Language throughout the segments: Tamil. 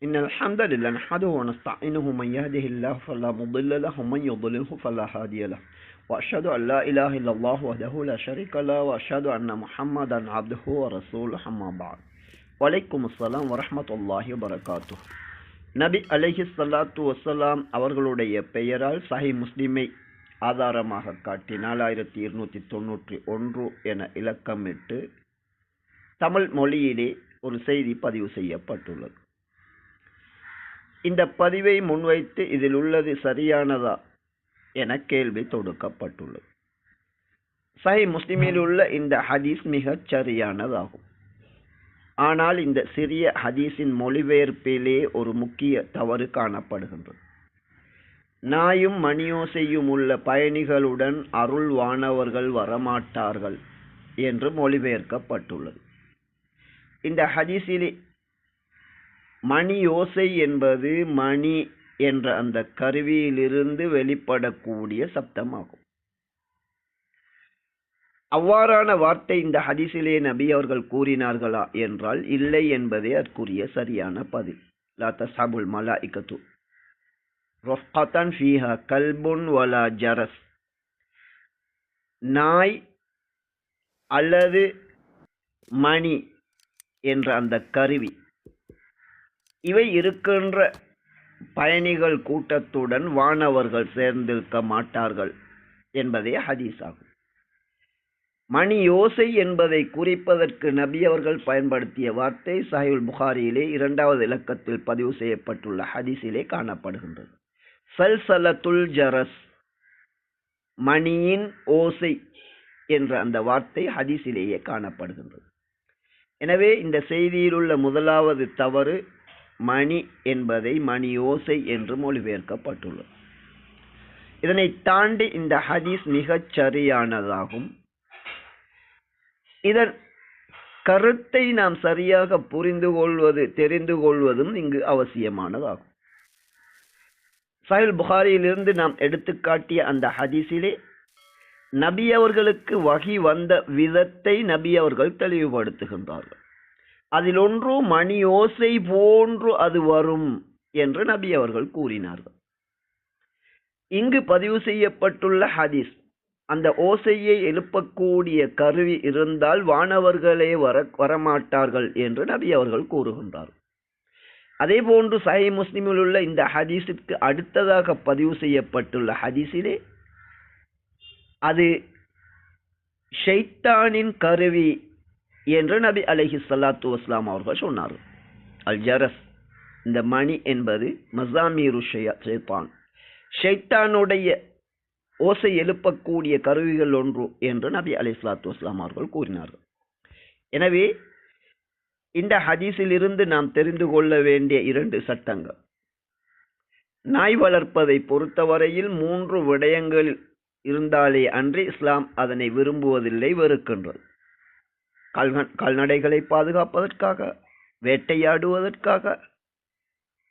إن الحمد لله نحمده ونستعينه من يهده الله فلا مضل له ومن يضلله فلا هادي له وأشهد أن لا إله إلا الله وحده لا شريك له وأشهد أن محمدا عبده ورسوله أما بعد وعليكم السلام ورحمة الله وبركاته. நபி அலைஹிஸ்ஸலாத்து வஸ்ஸலாம் அவர்களுடைய பெயரால் சஹீஹ் முஸ்லிமை ஆதாரமாக காட்டி 4291 என இலக்கமிட்டு தமிழ் மொழியிலே ஒரு செய்தி பதிவு செய்யப்பட்டுள்ளது. இந்த பதிவை முன்வைத்து இதில் உள்ளது சரியானதா என கேள்வி தொடுக்கப்பட்டுள்ளது. சஹீஹ் முஸ்லிமில் உள்ள இந்த ஹதீஸ் மிகச் சரியானதாகும். ஆனால் இந்த சிறிய ஹதீஸின் மொழிபெயர்ப்பிலே ஒரு முக்கிய தவறு காணப்படுகின்றது. நாயும் மணியோசையும் உள்ள பயணிகளுடன் அருள் வானவர்கள் வரமாட்டார்கள் என்று மொழிபெயர்க்கப்பட்டுள்ளது. இந்த ஹதீஸிலே மணியோசை என்பது மணி என்ற அந்த கருவியிலிருந்து வெளிப்படக்கூடிய சப்தமாகும். அவ்வாறான வார்த்தை இந்த ஹதீஸிலே நபி அவர்கள் கூறினார்களா என்றால் இல்லை என்பதே அதற்குரிய சரியான பதில். லா தஸ்ஹபுல் மலாயிகத்து ரஃப்கத்தன் ஃபீஹா கல்புன் வலா ஜரஸ். நாய் அல்லது மணி என்ற அந்த கருவி இவை இருக்கின்ற பயணிகள் கூட்டத்துடன் வானவர்கள் சேர்ந்திருக்க மாட்டார்கள் என்பதே ஹதீஸ் ஆகும். மணி யோசை என்பதை குறிப்பதற்கு நபி அவர்கள் பயன்படுத்திய வார்த்தை சஹீஹுல் புகாரியிலே 2வது இலக்கத்தில் பதிவு செய்யப்பட்டுள்ள ஹதீஸிலே காணப்படுகின்றது. சல்சலத்துல் ஜரஸ், மணியின் ஓசை என்ற அந்த வார்த்தை ஹதீஸிலேயே காணப்படுகின்றது. எனவே இந்த செய்தியில் உள்ள முதலாவது தவறு மணி என்பதை மணி ஓசை என்று மொழிபெயர்க்கப்பட்டுள்ளது. இதனை தாண்டி இந்த ஹதீஸ் மிகச் சரியானதாகும். இதன் கருத்தை நாம் சரியாக புரிந்து கொள்வது தெரிந்து கொள்வதும் இங்கு அவசியமானதாகும். சஹீஹ் புகாரியிலிருந்து நாம் எடுத்துக்காட்டிய அந்த ஹதீஸிலே நபி அவர்களுக்கு வஹி வந்த விதத்தை நபி அவர்கள் தெளிவுபடுத்துகின்றார்கள். அதில் ஒன்று மணி ஓசை போன்று அது வரும் என்று நபி அவர்கள் கூறினார்கள். இங்கு பதிவு செய்யப்பட்டுள்ள ஹதீஸ் அந்த ஓசையை எழுப்பக்கூடிய கருவி இருந்தால் வானவர்களே வரமாட்டார்கள் என்று நபி அவர்கள் கூறுகின்றார்கள். அதே போன்று சஹீஹ் முஸ்லிமில் உள்ள இந்த ஹதீஸுக்கு அடுத்ததாக பதிவு செய்யப்பட்டுள்ள ஹதீஸிலே அது ஷைத்தானின் கருவி என்று நபி அலைஹிஸ்ஸலாத்து வஸ்ஸலாம் அவர்கள் சொன்னார்கள். அல் ஜரஸ், இந்த மணி என்பது மஸாமீரு ஷைத்தான், ஷைத்தானுடைய ஓசை எழுப்பக்கூடிய கருவிகள் ஒன்று என்று நபி அலைஹிஸ்ஸலாத்து வஸ்ஸலாம் அவர்கள் கூறினார்கள். எனவே இந்த ஹதீஸில் இருந்து நாம் தெரிந்து கொள்ள வேண்டிய 2 சட்டங்கள். நாய் வளர்ப்பதை பொறுத்தவரையில் 3 விடயங்கள் இருந்தாலே அன்றி இஸ்லாம் அதனை விரும்புவதில்லை, வெறுக்கின்றது. கால்நடைகளை பாதுகாப்பதற்காக, வேட்டையாடுவதற்காக,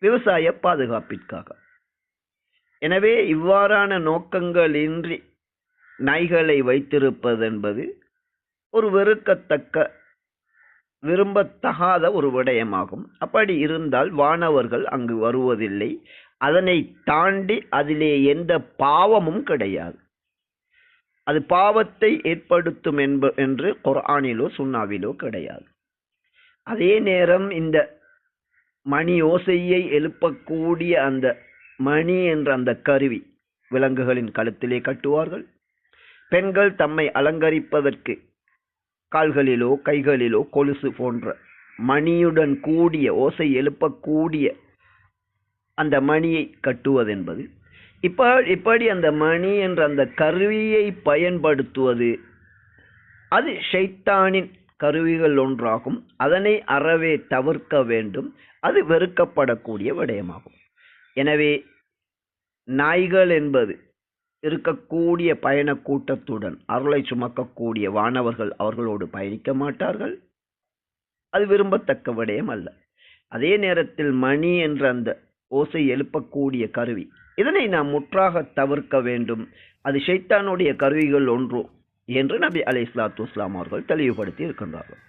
விவசாய பாதுகாப்பிற்காக. எனவே இவ்வாறான நோக்கங்களின்றி நாய்களை வைத்திருப்பது என்பது ஒரு வெறுக்கத்தக்க, விரும்பத்தகாத ஒரு விடயமாகும். அப்படி இருந்தால் வானவர்கள் அங்கு வருவதில்லை. அதனை தாண்டி அதிலே எந்த பாவமும் கிடையாது. அது பாவத்தை ஏற்படுத்தும் என்று குர்ஆனிலோ சுன்னாவிலோ கிடையாது. அதே நேரம் இந்த மணி ஓசையை எழுப்பக்கூடிய அந்த மணி என்ற அந்த கருவி விலங்குகளின் கழுத்திலே கட்டுவார்கள். பெண்கள் தம்மை அலங்கரிப்பதற்கு கால்களிலோ கைகளிலோ கொலுசு போன்ற மணியுடன் கூடிய ஓசை எழுப்பக்கூடிய அந்த மணியை கட்டுவதென்பது, இப்படி அந்த மணி என்ற அந்த கருவியை பயன்படுத்துவது அது ஷைத்தானின் கருவிகள் ஒன்றாகும். அதனை அறவே தவிர்க்க வேண்டும். அது வெறுக்கப்படக்கூடிய விடயமாகும். எனவே நாய்கள் என்பது இருக்கக்கூடிய பயண கூட்டத்துடன் அருளை சுமக்கக்கூடிய வானவர்கள் அவர்களோடு பயணிக்க மாட்டார்கள். அது விரும்பத்தக்க விடயம் அல்ல. அதே நேரத்தில் மணி என்ற அந்த ஓசை எழுப்பக்கூடிய கருவி, இதனை நாம் முற்றாக தவிர்க்க வேண்டும். அது ஷைத்தானுடைய கருவிகள் ஒன்று என்று நபி அலைஹிஸ்ஸலாத்து வஸ்ஸலாம் அவர்கள் தெளிவுபடுத்தி இருக்கின்றார்கள்.